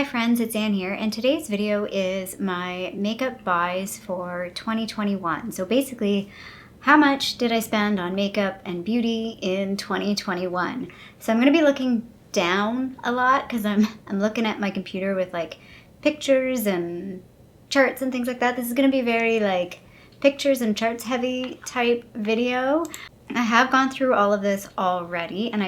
Hi friends, it's Anne here, and today's video is my makeup buys for 2021. So basically, how much did I spend on makeup and beauty in 2021? So I'm going to be looking down a lot because I'm looking at my computer with like pictures and charts and things like that. This is going to be very like pictures and charts heavy type video. I have gone through all of this already, and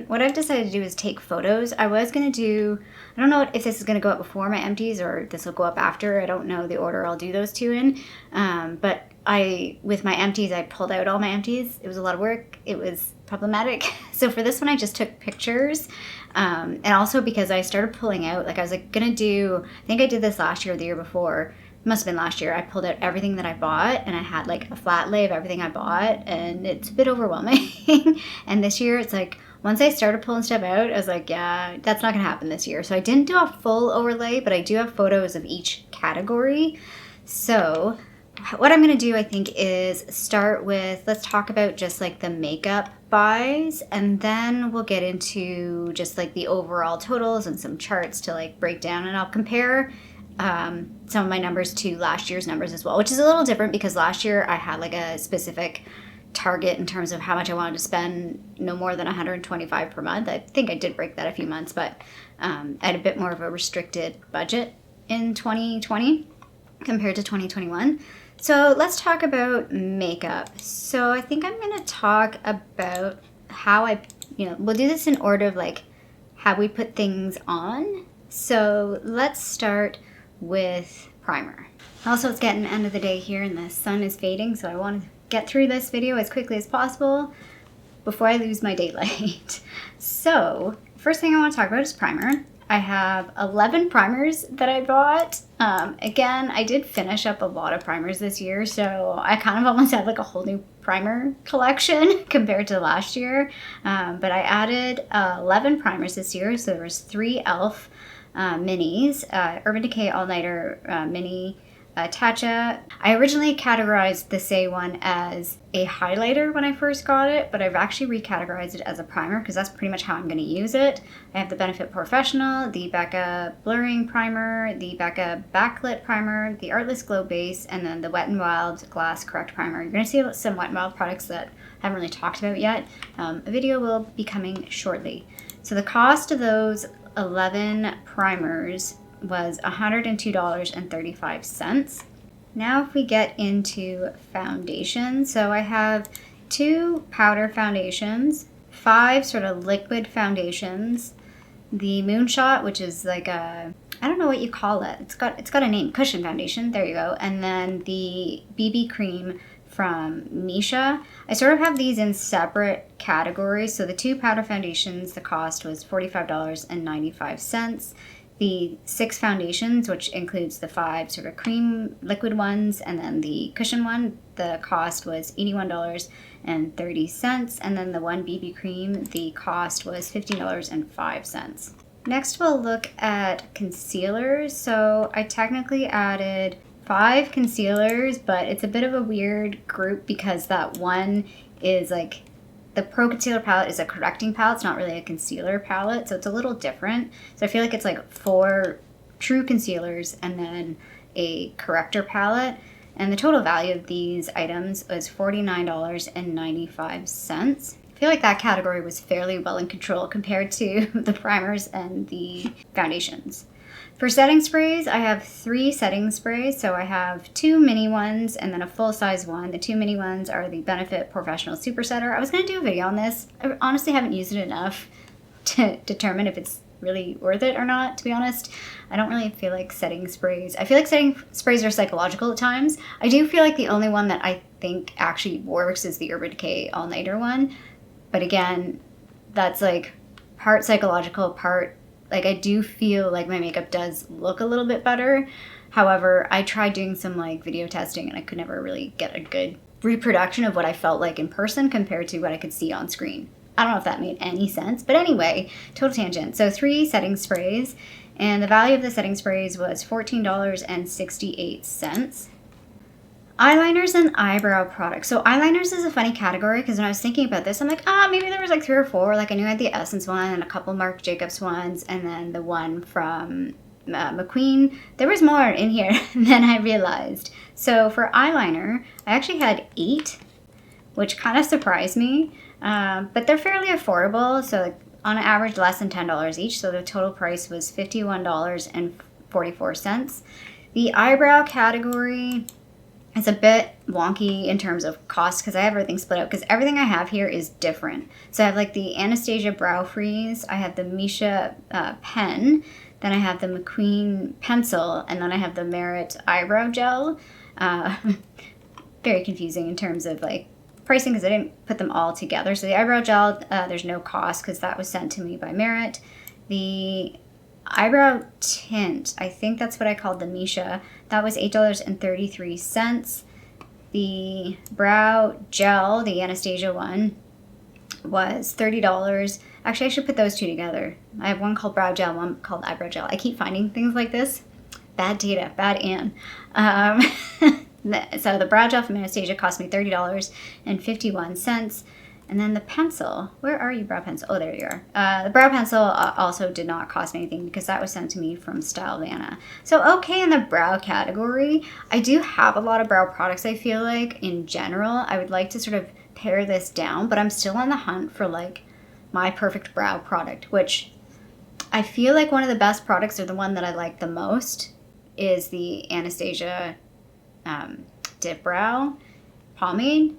what I've decided to do is take photos. I was going to do, I don't know if this is going to go up before my empties or this will go up after. I don't know the order I'll do those two in. But with my empties, I pulled out all my empties. It was a lot of work. It was problematic. So for this one, I just took pictures. And also because I started pulling out, like I was like going to do, I think I did this last year or the year before. Must have been last year. I pulled out everything that I bought and I had like a flat lay of everything I bought, and it's a bit overwhelming. And this year it's like once I started pulling stuff out, I was like, yeah, that's not gonna happen this year. So I didn't do a full overlay, but I do have photos of each category. So what I'm gonna do, I think, is start with, let's talk about just like the makeup buys, and then we'll get into just like the overall totals and some charts to like break down, and I'll compare some of my numbers to last year's numbers as well, which is a little different because last year I had like a specific target in terms of how much I wanted to spend, no more than $125 per month. I think I did break that a few months, but I had a bit more of a restricted budget in 2020 compared to 2021. So let's talk about makeup. So I think I'm going to talk about how we'll do this in order of like how we put things on. So let's start with primer. Also, it's getting the end of the day here and the sun is fading, so I want to get through this video as quickly as possible before I lose my daylight. So first thing I want to talk about is primer. I have 11 primers that I bought. Again, I did finish up a lot of primers this year, so I kind of almost have like a whole new primer collection compared to last year. But I added 11 primers this year, so there was 3 e.l.f. Minis, Urban Decay All Nighter Mini Tatcha. I originally categorized the Say one as a highlighter when I first got it, but I've actually recategorized it as a primer because that's pretty much how I'm going to use it. I have the Benefit Professional, the Becca Blurring Primer, the Becca Backlit Primer, the Artless Glow Base, and then the Wet n Wild Glass Correct Primer. You're going to see some Wet n Wild products that I haven't really talked about yet. A video will be coming shortly. So the cost of those 11 primers was $102.35. Now if we get into foundation, so I have 2 powder foundations, 5 sort of liquid foundations, the Moonshot, which is like a, I don't know what you call it, it's got a name, cushion foundation, there you go, and then the BB cream from Misha. I sort of have these in separate categories. So the 2 powder foundations, the cost was $45.95. The 6 foundations, which includes the 5 sort of cream liquid ones and then the cushion one, the cost was $81.30. And then the 1 BB cream, the cost was $15.05. Next we'll look at concealers. So I technically added 5 concealers, but it's a bit of a weird group because that one is like, the Pro Concealer palette is a correcting palette. It's not really a concealer palette, so it's a little different. So I feel like it's like 4 true concealers and then a corrector palette. And the total value of these items was $49.95. I feel like that category was fairly well in control compared to the primers and the foundations. For setting sprays, I have 3 setting sprays. So I have 2 mini ones and then a full-size one. The 2 mini ones are the Benefit Professional Super Setter. I was going to do a video on this. I honestly haven't used it enough to determine if it's really worth it or not, to be honest. I don't really feel like setting sprays. I feel like setting sprays are psychological at times. I do feel like the only one that I think actually works is the Urban Decay All Nighter one. But again, that's like part psychological, part like I do feel like my makeup does look a little bit better. However, I tried doing some like video testing and I could never really get a good reproduction of what I felt like in person compared to what I could see on screen. I don't know if that made any sense, but anyway, total tangent. So 3 setting sprays, and the value of the setting sprays was $14.68. Eyeliners and eyebrow products. So eyeliners is a funny category because when I was thinking about this, I'm like, maybe there was like 3 or 4. Like I knew I had the Essence one and a couple Marc Jacobs ones and then the one from McQueen. There was more in here than I realized. So for eyeliner, I actually had 8, which kind of surprised me. But they're fairly affordable, so like on average less than $10 each. So the total price was $51.44. The eyebrow category is a bit wonky in terms of cost because I have everything split out because everything I have here is different. So I have like the Anastasia Brow Freeze, I have the Misha pen, then I have the McQueen pencil, and then I have the Merit eyebrow gel. Very confusing in terms of like pricing because I didn't put them all together. So the eyebrow gel, there's no cost because that was sent to me by Merit. The eyebrow tint, I think that's what I called the Misha, that was $8.33. The brow gel, the Anastasia one, was $30. Actually, I should put those two together. I have one called brow gel, one called eyebrow gel. I keep finding things like this. Bad data, bad Ann. So the brow gel from Anastasia cost me $30.51. And then the pencil, where are you, brow pencil? Oh, there you are. The brow pencil also did not cost me anything because that was sent to me from Stylevana. So okay, in the brow category, I do have a lot of brow products, I feel like, in general. I would like to sort of pare this down, but I'm still on the hunt for like my perfect brow product, which I feel like one of the best products, or the one that I like the most, is the Anastasia Dip Brow Pomade,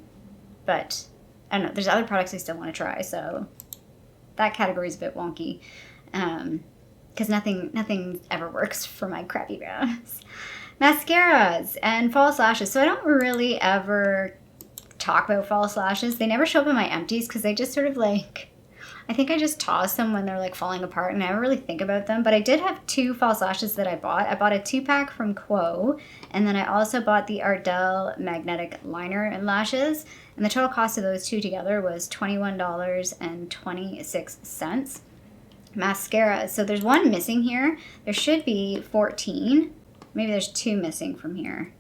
but I don't know, there's other products I still want to try, so that category is a bit wonky, because nothing ever works for my crappy brows. Mascaras and false lashes. So I don't really ever talk about false lashes. They never show up in my empties because they just sort of like, I think I just toss them when they're like falling apart and I never really think about them. But I did have 2 false lashes that I bought. I bought a 2-pack from Quo, and then I also bought the Ardell magnetic liner and lashes. And the total cost of those 2 together was $21.26. Mascara. So there's 1 missing here. There should be 14. Maybe there's 2 missing from here.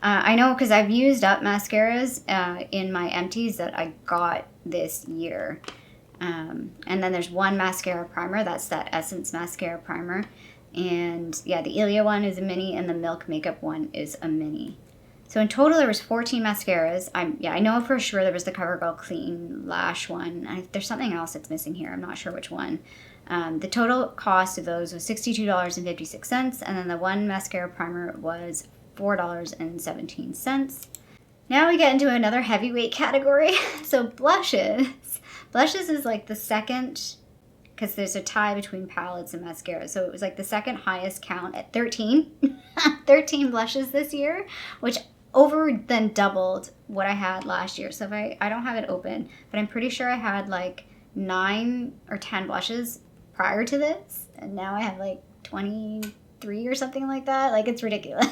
I know because I've used up mascaras in my empties that I got this year. And then there's 1 mascara primer. That's that Essence mascara primer. And yeah, the Ilia one is a mini and the Milk Makeup one is a mini. So in total, there was 14 mascaras. I know for sure there was the CoverGirl Clean Lash one. There's something else that's missing here. I'm not sure which one. The total cost of those was $62.56, and then the 1 mascara primer was $4.17. Now we get into another heavyweight category. So blushes. Blushes is like the second, because there's a tie between palettes and mascara. So it was like the second highest count at 13. 13 blushes this year, which over than doubled what I had last year. So if I don't have it open, but I'm pretty sure I had like 9 or 10 blushes prior to this, and now I have like 23 or something like that. Like, it's ridiculous.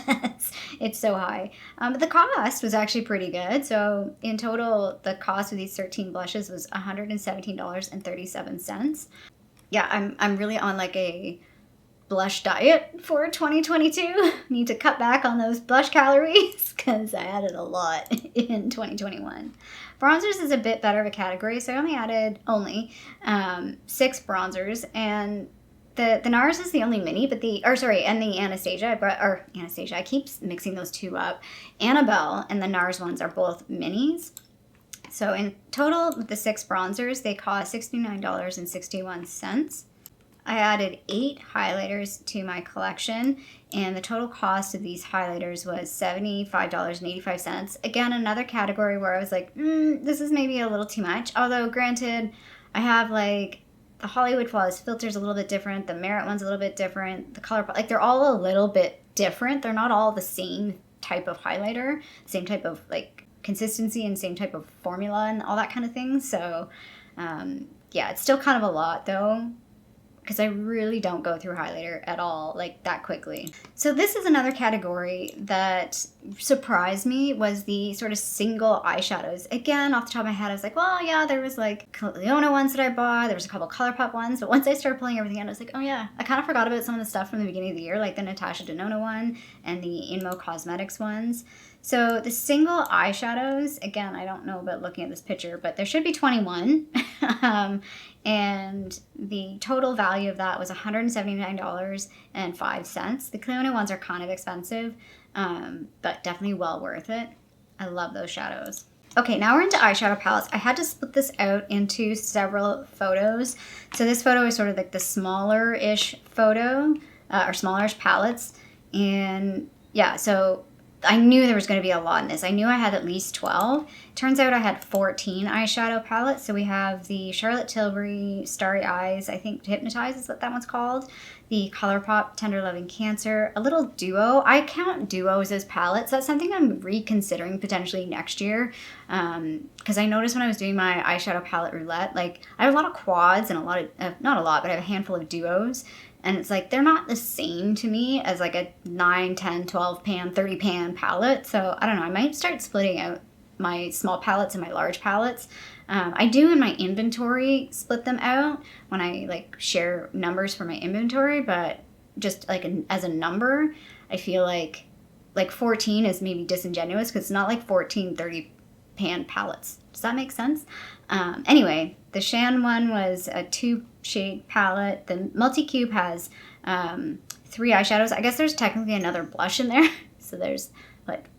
It's so high. But the cost was actually pretty good. So in total, the cost of these 13 blushes was $117.37. Yeah, I'm really on like a blush diet for 2022. Need to cut back on those blush calories because I added a lot in 2021. Bronzers is a bit better of a category, so I only added 6 bronzers, and the NARS is the only mini, but the Anastasia, I keep mixing those 2 up. Annabelle and the NARS ones are both minis. So in total, with the 6 bronzers, they cost $69.61. I added 8 highlighters to my collection, and the total cost of these highlighters was $75.85. Again, another category where I was like, this is maybe a little too much. Although, granted, I have like the Hollywood Flawless filter's a little bit different, the Merit one's a little bit different, the color, like they're all a little bit different. They're not all the same type of highlighter, same type of like consistency and same type of formula and all that kind of thing. So, yeah, it's still kind of a lot though, because I really don't go through highlighter at all, like that quickly. So this is another category that surprised me, was the sort of single eyeshadows. Again, off the top of my head, I was like, well, yeah, there was like Leona ones that I bought, there was a couple ColourPop ones, but once I started pulling everything out, I was like, oh yeah, I kind of forgot about some of the stuff from the beginning of the year, like the Natasha Denona one and the Inmo Cosmetics ones. So the single eyeshadows, again, I don't know about looking at this picture, but there should be 21. And the total value of that was $179.05. The Cliona ones are kind of expensive, but definitely well worth it. I love those shadows. Okay, now we're into eyeshadow palettes. I had to split this out into several photos. So this photo is sort of like the smaller-ish photo, or smaller-ish palettes. And yeah, so I knew there was going to be a lot in this. I knew I had at least 12. Turns out I had 14 eyeshadow palettes. So we have the Charlotte Tilbury Starry Eyes, I think Hypnotize is what that one's called. The ColourPop Tender Loving Cancer, a little duo. I count duos as palettes. That's something I'm reconsidering potentially next year. Because I noticed when I was doing my eyeshadow palette roulette, like I have a lot of quads and a lot of, not a lot, but I have a handful of duos. And it's like, they're not the same to me as like a 9, 10, 12 pan, 30 pan palette. So I don't know, I might start splitting out my small palettes and my large palettes. I do in my inventory split them out when I like share numbers for my inventory, but just like as a number, I feel like 14 is maybe disingenuous because it's not like 14 30 pan palettes. Does that make sense? Anyway, the Shan one was a 2-shade palette. The Multi-Cube has 3 eyeshadows. I guess there's technically another blush in there. So there's,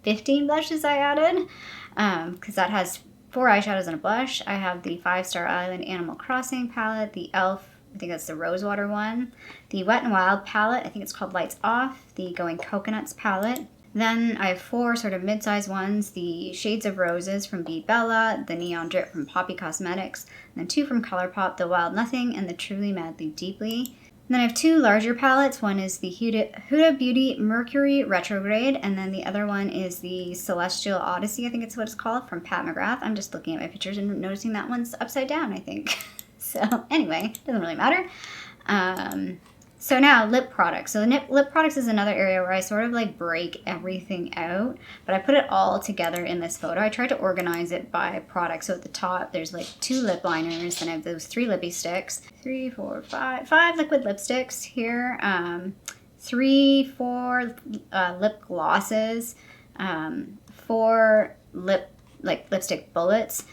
15 blushes I added? Because that has 4 eyeshadows and a blush. I have the 5 Star Island Animal Crossing palette, the e.l.f., I think that's the Rosewater one, the Wet n Wild palette, I think it's called Lights Off, the Going Coconuts palette. Then I have 4 sort of mid-size ones, the Shades of Roses from Be Bella, the Neon Drip from Poppy Cosmetics, and then 2 from ColourPop, the Wild Nothing and the Truly Madly Deeply. And then I have 2 larger palettes. One is the Huda Beauty Mercury Retrograde, and then the other one is the Celestial Odyssey, I think it's what it's called, from Pat McGrath. I'm just looking at my pictures and noticing that one's upside down, I think. So anyway, doesn't really matter. So now lip products. So lip products is another area where I sort of like break everything out, but I put it all together in this photo. I tried to organize it by product. So at the top, there's like 2 lip liners, then I have those 3 lippy sticks, 3, 4, 5 liquid lipsticks here, 3, 4 lip glosses, 4 lipstick bullets,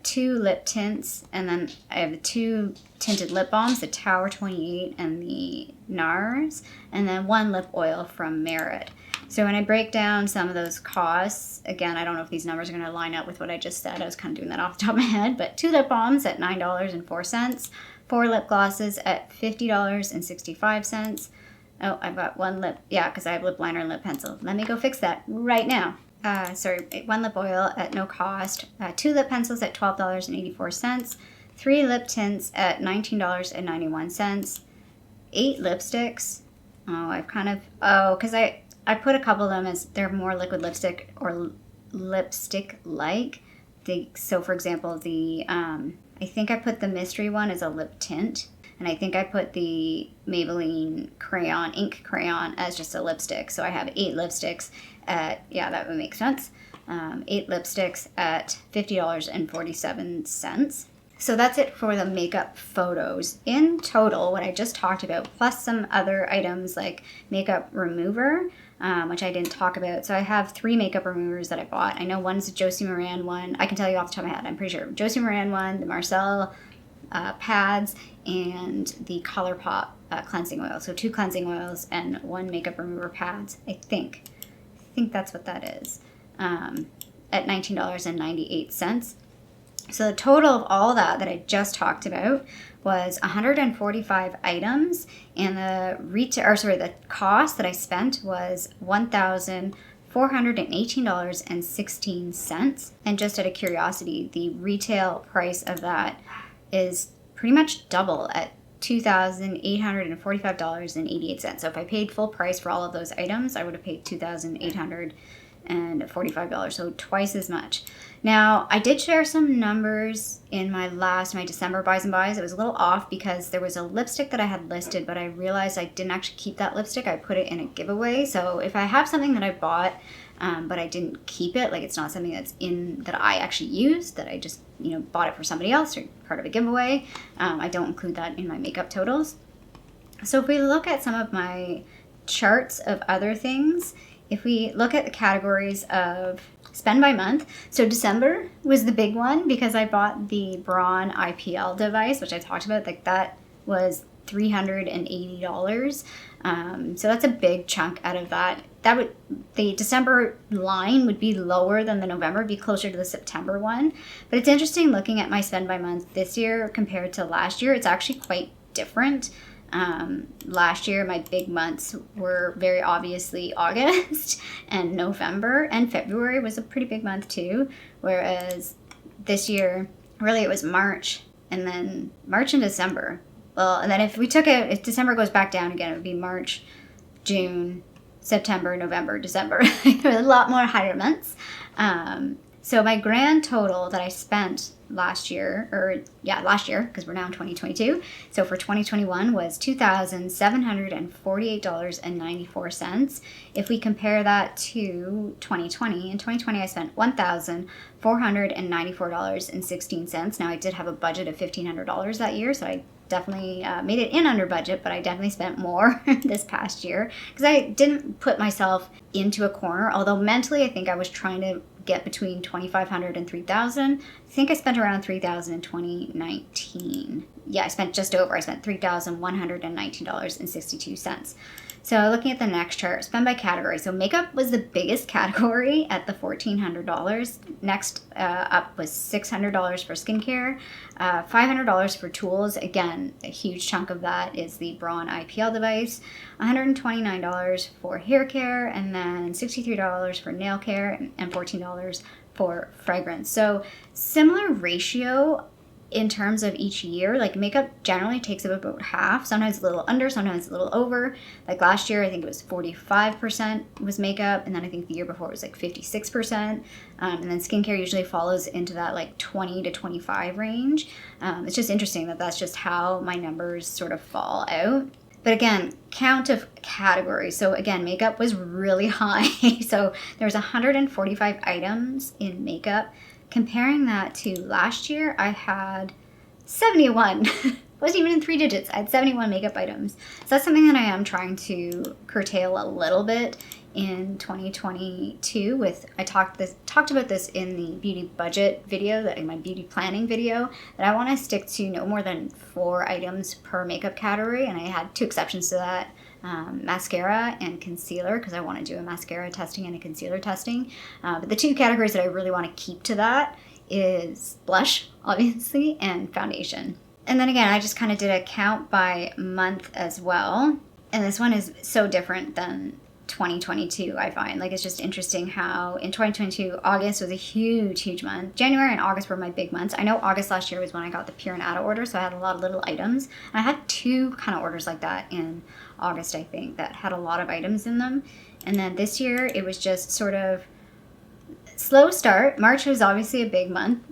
2 lip tints, and then I have the 2 tinted lip balms, the Tower 28 and the NARS, and then 1 lip oil from Merit. So when I break down some of those costs, again, I don't know if these numbers are going to line up with what I just said. I was kind of doing that off the top of my head, but 2 lip balms at $9.04, 4 lip glosses at $50.65. Oh, I've got 1 lip, yeah, because I have lip liner and lip pencil. Let me go fix that right now. 1 lip oil at no cost, 2 lip pencils at $12.84, 3 lip tints at $19.91, 8 lipsticks. Because I put a couple of them as they're more liquid lipstick or lipstick-like. So for example, I think I put the mystery one as a lip tint, and I think I put the Maybelline ink crayon as just a lipstick. So I have 8 lipsticks at, yeah, that would make sense. 8 lipsticks at $50.47. So that's it for the makeup photos. In total, what I just talked about, plus some other items like makeup remover, which I didn't talk about. So I have 3 makeup removers that I bought. I know one's a Josie Maran one. I can tell you off the top of my head, I'm pretty sure. Josie Maran one, the Marcel pads, and the ColourPop cleansing oil. So 2 cleansing oils and 1 makeup remover pads, I think that's what that is, at $19.98. So the total of all that I just talked about was 145 items, and the cost that I spent was $1,418.16. And just out of curiosity, the retail price of that is pretty much double at $2,845.88. So if I paid full price for all of those items, I would have paid $2,845, so twice as much. Now, I did share some numbers in my December buys and buys. It was a little off because there was a lipstick that I had listed, but I realized I didn't actually keep that lipstick. I put it in a giveaway. So if I have something that I bought, but I didn't keep it, like it's not something that I actually used, that I just, bought it for somebody else or part of a giveaway, I don't include that in my makeup totals. So if we look at some of my charts of other things if we look at the categories of spend by month, so December was the big one because I bought the Braun IPL device, which I talked about. Like that was $380. So that's a big chunk out of that. The December line would be lower than the November, be closer to the September one. But it's interesting looking at my spend by month this year compared to last year. It's actually quite different. Last year, my big months were very obviously August and November, and February was a pretty big month too. Whereas this year, really it was March and then March and December. Well, and then if December goes back down again, it would be March, June, September, November, December. There were a lot more higher months. So my grand total that I spent last year, because we're now in 2022. So for 2021 was $2,748.94. If we compare that to 2020, in 2020 I spent $1,494.16. Now I did have a budget of $1,500 that year, so I definitely made it in under budget, but I definitely spent more this past year because I didn't put myself into a corner, although mentally I think I was trying to get between $2,500 and $3,000. I think I spent around $3,000 in 2019. Yeah, I spent $3,119.62. So looking at the next chart, spend by category. So makeup was the biggest category at the $1,400. Next up was $600 for skincare, $500 for tools. Again, a huge chunk of that is the Braun IPL device, $129 for hair care, and then $63 for nail care, and $14 for fragrance. So similar ratio in terms of each year. Like makeup generally takes up about half, sometimes a little under, sometimes a little over. Like last year I think it was 45% was makeup, and then I think the year before it was like 56%, and then skincare usually follows into that like 20 to 25 range. It's just interesting that that's just how my numbers sort of fall out. But again, count of categories. So again, makeup was really high. So there's 145 items in makeup. Comparing that to last year, I had 71. Wasn't even in 3 digits. I had 71 makeup items. So that's something that I am trying to curtail a little bit in 2022. I talked about this in the beauty budget video, my beauty planning video, that I want to stick to no more than 4 items per makeup category, and I had 2 exceptions to that. Mascara and concealer, because I want to do a mascara testing and a concealer testing. But the 2 categories that I really want to keep to that is blush, obviously, and foundation. And then again, I just kind of did a count by month as well. And this one is so different than 2022, I find. Like, it's just interesting how in 2022, August was a huge month. January and August were my big months. I know August last year was when I got the Pure and Atta order, so I had a lot of little items. And I had 2 kind of orders like that in August, I think, that had a lot of items in them. And then this year, it was just sort of slow start. March was obviously a big month.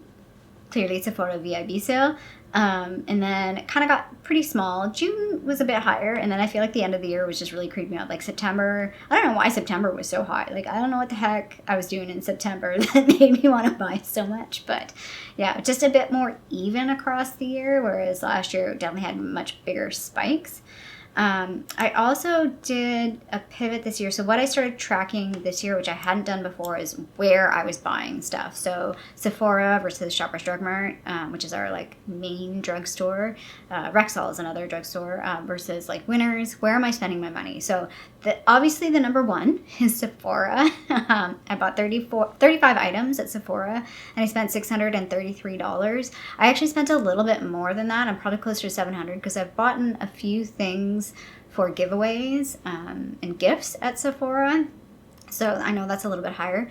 Clearly, Sephora VIB sale. And then it kind of got pretty small. June was a bit higher, and then I feel like the end of the year was just really creeping out. Like September, I don't know why September was so high. Like, I don't know what the heck I was doing in September that made me want to buy so much. But yeah, just a bit more even across the year, whereas last year definitely had much bigger spikes. I also did a pivot this year. So what I started tracking this year, which I hadn't done before, is where I was buying stuff. So Sephora versus Shoppers Drug Mart, which is our like main drugstore. Rexall is another drugstore, versus like Winners. Where am I spending my money? So obviously the number one is Sephora. I bought 35 items at Sephora, and I spent $633. I actually spent a little bit more than that. I'm probably closer to $700 because I've bought a few things for giveaways and gifts at Sephora. So I know that's a little bit higher.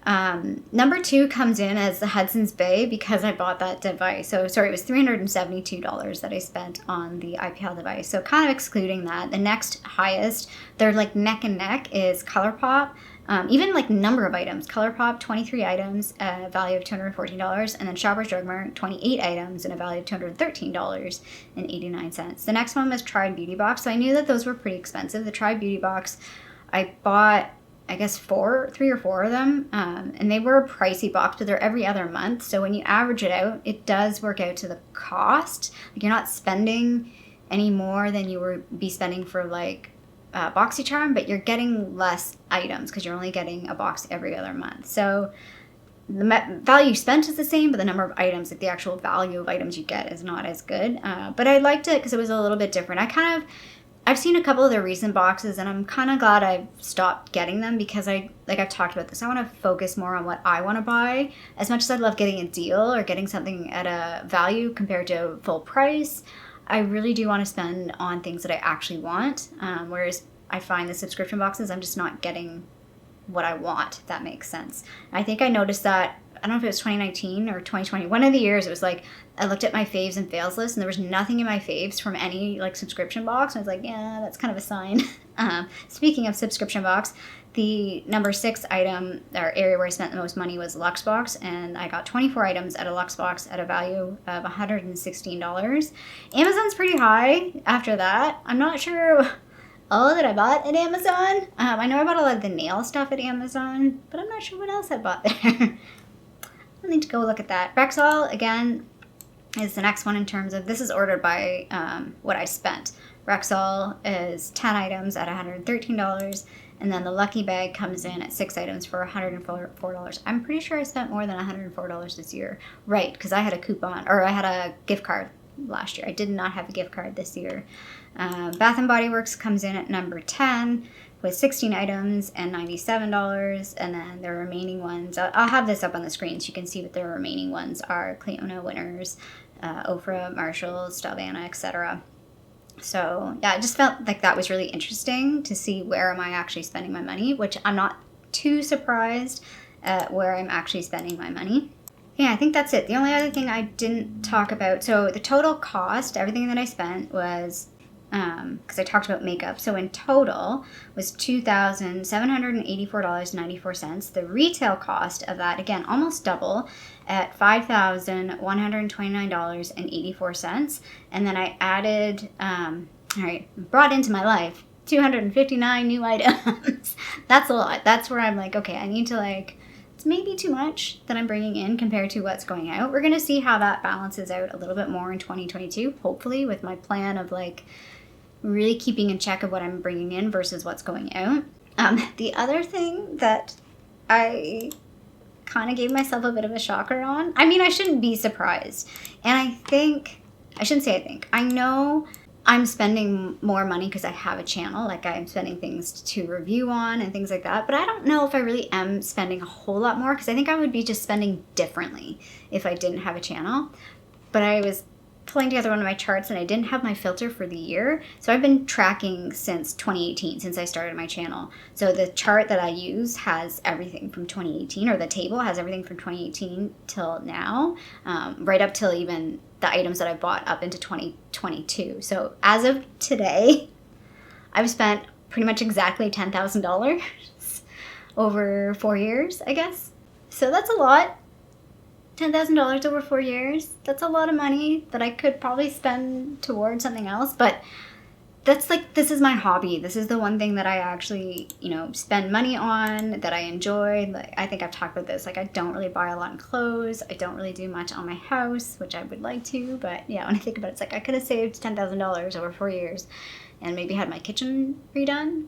Number 2 comes in as the Hudson's Bay because I bought that device. So sorry, it was $372 that I spent on the IPL device. So kind of excluding that, the next highest, they're like neck and neck, is ColourPop. Even like number of items, ColourPop, 23 items at a value of $214, and then Shoppers Drug Mart, 28 items and a value of $213.89. The next one was Tribe Beauty Box. So I knew that those were pretty expensive. The Tribe Beauty Box, I bought, I guess 3 or 4 of them, and they were a pricey box, but they're every other month. So when you average it out, it does work out to the cost. Like, you're not spending any more than you would be spending for like BoxyCharm, but you're getting less items because you're only getting a box every other month. So the value spent is the same, but the number of items, like the actual value of items you get, is not as good. But I liked it because it was a little bit different. I've seen a couple of their recent boxes, and I'm kind of glad I've stopped getting them because I've talked about this. I want to focus more on what I want to buy. As much as I love getting a deal or getting something at a value compared to full price, I really do want to spend on things that I actually want. Whereas I find the subscription boxes, I'm just not getting what I want, if that makes sense. I think I noticed that, I don't know if it was 2019 or 2020, one of the years, it was like, I looked at my faves and fails list and there was nothing in my faves from any like subscription box. And I was like, yeah, that's kind of a sign. Speaking of subscription box, the number 6 item or area where I spent the most money was Luxbox, and I got 24 items at a Luxbox at a value of $116. Amazon's pretty high after that. I'm not sure all that I bought at Amazon. I know I bought a lot of the nail stuff at Amazon, but I'm not sure what else I bought there. I need to go look at that. Rexall, again, is the next one in terms of, this is ordered by what I spent. Rexall is 10 items at $113, and then the Lucky Bag comes in at 6 items for $104. I'm pretty sure I spent more than $104 this year. Right, because I had a coupon, or I had a gift card last year. I did not have a gift card this year. Bath & Body Works comes in at number 10 with 16 items and $97, and then the remaining ones, I'll have this up on the screen so you can see what the remaining ones are. Cleona, Winners, Ofra, Marshall, Stelvana, etc. So yeah, I just felt like that was really interesting to see where am I actually spending my money, which I'm not too surprised at where I'm actually spending my money. Yeah, I think that's it. The only other thing I didn't talk about, so the total cost, everything that I spent was, because I talked about makeup, so in total was $2,784.94. The retail cost of that, again, almost double, at $5,129.84. And then I added, brought into my life 259 new items. That's a lot. That's where I'm like, okay, I need to it's maybe too much that I'm bringing in compared to what's going out. We're going to see how that balances out a little bit more in 2022, hopefully, with my plan of really keeping in check of what I'm bringing in versus what's going out. The other thing that I kind of gave myself a bit of a shocker on, I mean, I shouldn't be surprised. And I know I'm spending more money because I have a channel, I'm spending things to review on and things like that, but I don't know if I really am spending a whole lot more, because I think I would be just spending differently if I didn't have a channel. But I was pulling together one of my charts and I didn't have my filter for the year, so I've been tracking since 2018, since I started my channel. So the chart that I use has everything from 2018, or the table has everything from 2018 till now, right up till even the items that I bought up into 2022. So as of today, I've spent pretty much exactly $10,000 over 4 years, I guess. So that's a lot. $10,000 over 4 years. That's a lot of money that I could probably spend towards something else, but that's this is my hobby. This is the one thing that I actually, spend money on, that I enjoy. I think I've talked about this. I don't really buy a lot in clothes. I don't really do much on my house, which I would like to, but yeah, when I think about it, it's I could have saved $10,000 over 4 years and maybe had my kitchen redone.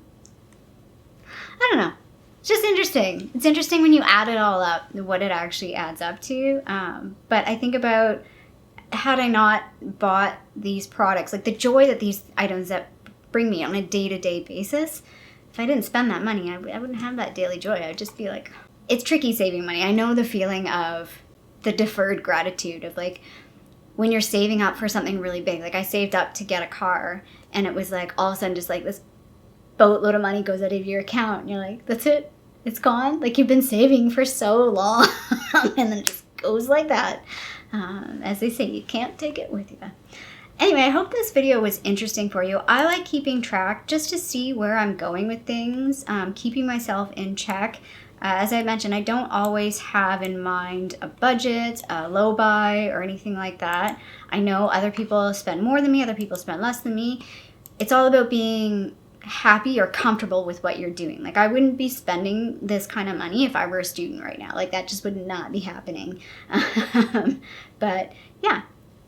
I don't know. It's just interesting. It's interesting when you add it all up, what it actually adds up to. But I think about, had I not bought these products, the joy that these items that bring me on a day-to-day basis, if I didn't spend that money, I wouldn't have that daily joy. I would just be it's tricky saving money. I know the feeling of the deferred gratitude of when you're saving up for something really big. I saved up to get a car, and it was all of a sudden just this boatload of money goes out of your account, and you're that's it. It's gone. You've been saving for so long, and then it just goes like that. As they say, you can't take it with you. Anyway, I hope this video was interesting for you. I like keeping track just to see where I'm going with things, keeping myself in check. As I mentioned, I don't always have in mind a budget, a low buy, or anything like that. I know other people spend more than me, other people spend less than me. It's all about being happy or comfortable with what you're doing. I wouldn't be spending this kind of money if I were a student right now. That just would not be happening. But yeah,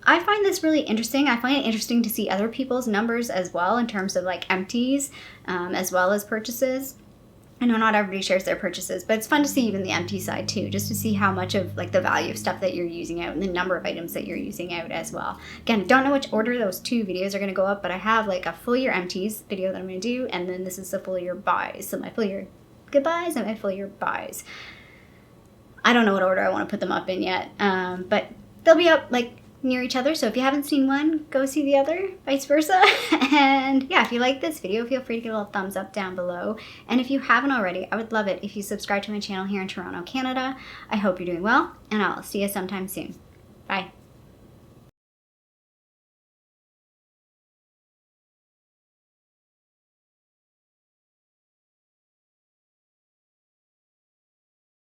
I find this really interesting. I find it interesting to see other people's numbers as well in terms of like empties as well as purchases. I know not everybody shares their purchases, but it's fun to see even the empty side too, just to see how much of like the value of stuff that you're using out and the number of items that you're using out as well. Again, don't know which order those two videos are going to go up, but I have like a full year empties video that I'm going to do, and then this is the full year buys. So my full year goodbyes and my full year buys. I don't know what order I want to put them up in yet, but they'll be up like near each other, so if you haven't seen one, go see the other, vice versa. And yeah, if you like this video, feel free to give it a little thumbs up down below, and if you haven't already, I would love it if you subscribe to my channel here in Toronto, Canada. I hope you're doing well, and I'll see you sometime soon. Bye.